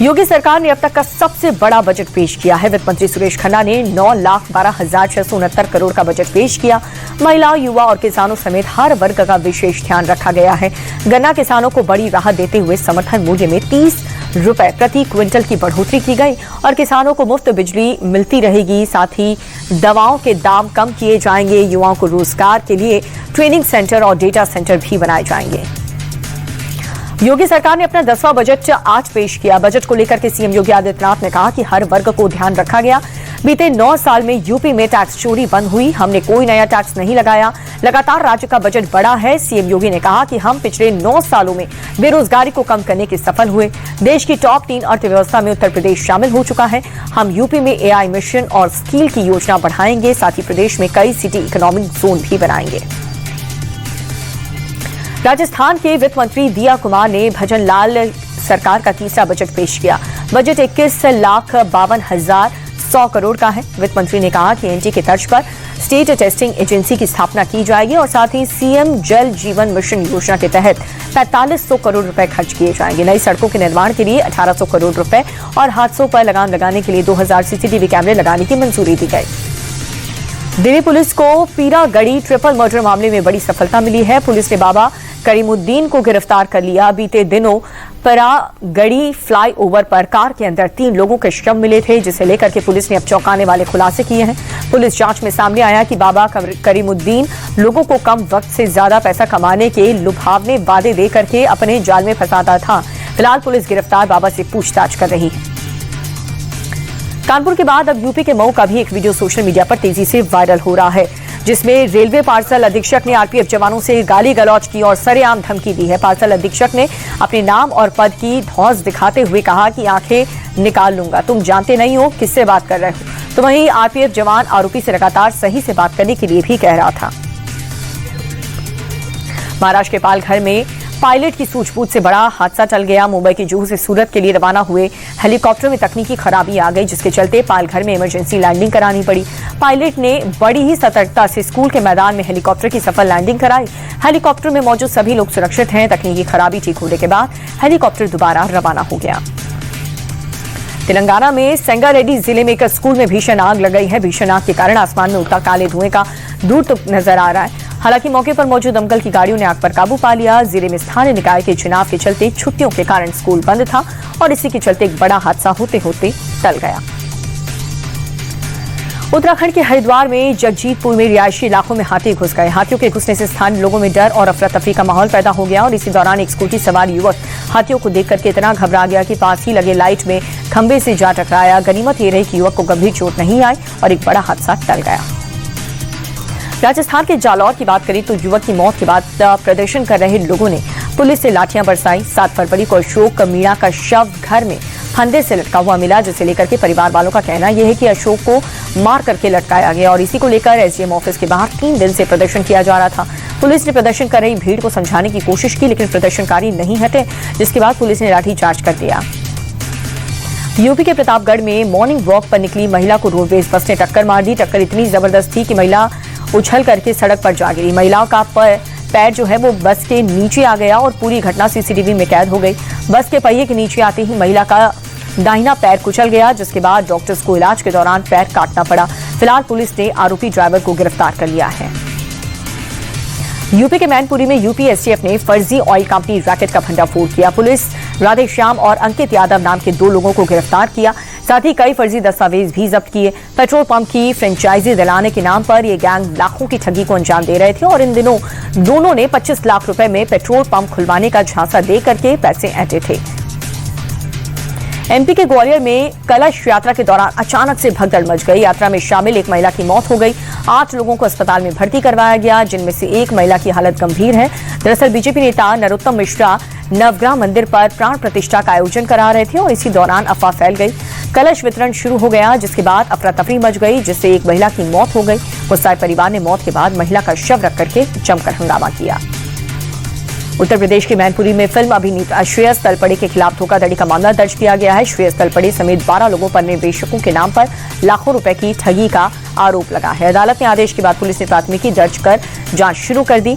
योगी सरकार ने अब तक का सबसे बड़ा बजट पेश किया है। वित्त मंत्री सुरेश खन्ना ने 9,12,669 करोड़ का बजट पेश किया। महिला, युवा और किसानों समेत हर वर्ग का विशेष ध्यान रखा गया है। गन्ना किसानों को बड़ी राहत देते हुए समर्थन मूल्य में 30 रुपए प्रति क्विंटल की बढ़ोतरी की गई और किसानों को मुफ्त बिजली मिलती रहेगी। साथ ही दवाओं के दाम कम किए जाएंगे। युवाओं को रोजगार के लिए ट्रेनिंग सेंटर और डेटा सेंटर भी बनाए जाएंगे। योगी सरकार ने अपना 10वां बजट आज पेश किया। बजट को लेकर के सीएम योगी आदित्यनाथ ने कहा कि हर वर्ग को ध्यान रखा गया। बीते 9 साल में यूपी में टैक्स चोरी बंद हुई। हमने कोई नया टैक्स नहीं लगाया। लगातार राज्य का बजट बढ़ा है। सीएम योगी ने कहा कि हम पिछले 9 सालों में बेरोजगारी को कम करने के सफल हुए। देश की टॉप 3 अर्थव्यवस्था में उत्तर प्रदेश शामिल हो चुका है। हम यूपी में एआई मिशन और स्किल की योजना बढ़ाएंगे। साथ ही प्रदेश में कई सिटी इकोनॉमिक जोन भी बनाएंगे। राजस्थान के वित्त मंत्री दिया कुमार ने भजन लाल सरकार का तीसरा बजट पेश किया। बजट 21,52,100 करोड़ का है। वित्त मंत्री ने कहा कि एनटी के तर्ज पर स्टेट टेस्टिंग एजेंसी की स्थापना की जाएगी और साथ ही सीएम जल जीवन मिशन योजना के तहत 4500 करोड़ रुपए खर्च किए जाएंगे। नई सड़कों के निर्माण के लिए 1800 करोड़ रुपए और हादसों पर लगाम लगाने के लिए 2000 सीसीटीवी कैमरे लगाने की मंजूरी दी गई। दिल्ली पुलिस को पीरागढ़ी ट्रिपल मर्डर मामले में बड़ी सफलता मिली है। पुलिस ने बाबा करीमुद्दीन को गिरफ्तार कर लिया। बीते दिनों पीरागढ़ी फ्लाईओवर पर कार के अंदर 3 लोगों के शव मिले थे, जिसे लेकर के पुलिस ने अब चौंकाने वाले खुलासे किए हैं। पुलिस जांच में सामने आया कि बाबा करीमुद्दीन लोगों को कम वक्त से ज्यादा पैसा कमाने के लुभावने वादे दे करके अपने जाल में फंसाता था। फिलहाल पुलिस गिरफ्तार बाबा से पूछताछ कर रही है। कानपुर के बाद अब यूपी के मऊ का भी एक वीडियो सोशल मीडिया पर तेजी से वायरल हो रहा है, जिसमें रेलवे पार्सल अधीक्षक ने आरपीएफ जवानों से गाली गलौज की और सरेआम धमकी दी है। पार्सल अधीक्षक ने अपने नाम और पद की धौंस दिखाते हुए कहा कि आंखें निकाल लूंगा, तुम जानते नहीं हो किससे बात कर रहे हो। तो वहीं आरपीएफ जवान आरोपी से लगातार सही से बात करने के लिए भी कह रहा था। महाराष्ट्र के पालघर में पायलट की सूझबूझ से बड़ा हादसा टल गया। मुंबई के जुहू से सूरत के लिए रवाना हुए हेलीकॉप्टर में तकनीकी खराबी आ गई, जिसके चलते पालघर में इमरजेंसी लैंडिंग करानी पड़ी। पायलट ने बड़ी ही सतर्कता से स्कूल के मैदान में हेलीकॉप्टर की सफल लैंडिंग कराई। हेलीकॉप्टर में मौजूद सभी लोग सुरक्षित हैं। तकनीकी खराबी ठीक होने के बाद हेलीकॉप्टर दोबारा रवाना हो गया। तेलंगाना में संगारेड्डी जिले में एक स्कूल में भीषण आग लग गई है। भीषण आग के कारण आसमान में उड़ता काले धुएं का दूर तक नजर आ रहा है। हालांकि मौके पर मौजूद दमकल की गाड़ियों ने आग पर काबू पा लिया। जिले में स्थानीय निकाय के चुनाव के चलते छुट्टियों के कारण स्कूल बंद था और इसी के चलते एक बड़ा हादसा होते होते टल गया। उत्तराखंड के हरिद्वार में जगजीतपुर में रिहायशी इलाकों में हाथी घुस गए। हाथियों के घुसने से स्थानीय लोगों में डर और अफरा तफरी का माहौल पैदा हो गया और इसी दौरान एक स्कूटी सवार युवक हाथियों को देखकर के इतना घबरा गया कि पास ही लगे लाइट में खंभे से जा टकराया। गनीमत ये रही कि युवक को गंभीर चोट नहीं आई और एक बड़ा हादसा टल गया। राजस्थान के जालौर की बात करें तो युवक की मौत के बाद प्रदर्शन कर रहे लोगों ने पुलिस से लाठियां बरसाई। 7 फरवरी को अशोक मीणा का शव घर में फंदे से लटका हुआ मिला, जिसे लेकर के परिवार वालों का कहना यह है कि अशोक को मार करके लटकाया गया और इसी को लेकर एसडीएम ऑफिस के बाहर 3 दिन से प्रदर्शन किया जा रहा था। पुलिस ने प्रदर्शन कर रही भीड़ को समझाने की कोशिश की, लेकिन प्रदर्शनकारी नहीं हटे, जिसके बाद पुलिस ने लाठीचार्ज कर दिया। यूपी के प्रतापगढ़ में मॉर्निंग वॉक पर निकली महिला को रोडवेज बस ने टक्कर मार दी। टक्कर इतनी जबरदस्त थी कि महिला उछल करके सड़क पर जा गिरी। महिला का पैर जो है वो बस के नीचे आ गया और पूरी घटना सीसीटीवी में कैद हो गई। बस के पहिए के नीचे आते ही महिला का दाहिना पैर कुचल गया, जिसके बाद डॉक्टर्स को इलाज के दौरान पैर काटना पड़ा। फिलहाल पुलिस ने आरोपी ड्राइवर को गिरफ्तार कर लिया है। यूपी के मैनपुरी में यूपी एसटीएफ ने फर्जी ऑयल कंपनी रैकेट का भंडाफोड़ किया। पुलिस राधेश्याम और अंकित यादव नाम के 2 लोगों को गिरफ्तार किया। साथ ही कई फर्जी दस्तावेज भी जब्त किए। पेट्रोल पंप की फ्रेंचाइजी दिलाने के नाम पर यह गैंग लाखों की ठगी को अंजाम दे रहे थे और इन दिनों दोनों ने 25 लाख रुपए में पेट्रोल पंप खुलवाने का झांसा दे करके पैसे ऐंठे थे। एमपी के ग्वालियर में कलश यात्रा के दौरान अचानक से भगदड़ मच गई। यात्रा में शामिल एक महिला की मौत हो गई। 8 लोगों को अस्पताल में भर्ती करवाया गया, जिनमें से एक महिला की हालत गंभीर है। दरअसल बीजेपी नेता नरोत्तम मिश्रा नवग्रह मंदिर पर प्राण प्रतिष्ठा का आयोजन करा रहे थे और इसी दौरान अफवाह फैल गई। कलश वितरण शुरू हो गया, जिसके बाद अफरा तफरी मच गई, जिससे एक महिला की मौत हो गई। गुस्साए परिवार ने मौत के बाद महिला का शव रख करके जमकर हंगामा किया। उत्तर प्रदेश के मैनपुरी में फिल्म अभिनेता श्रेयस तलपड़े के खिलाफ धोखाधड़ी का मामला दर्ज किया गया है। श्रेयस तलपड़े समेत 12 लोगों पर निवेशकों के नाम पर लाखों रुपए की ठगी का आरोप लगा है। अदालत ने आदेश के बाद पुलिस ने प्राथमिकी दर्ज कर जांच शुरू कर दी।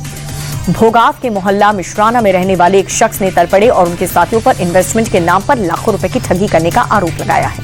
भोगाव के मोहल्ला मिश्राना में रहने वाले एक शख्स ने तलपड़े और उनके साथियों पर इन्वेस्टमेंट के नाम पर लाखों रुपए की ठगी करने का आरोप लगाया है।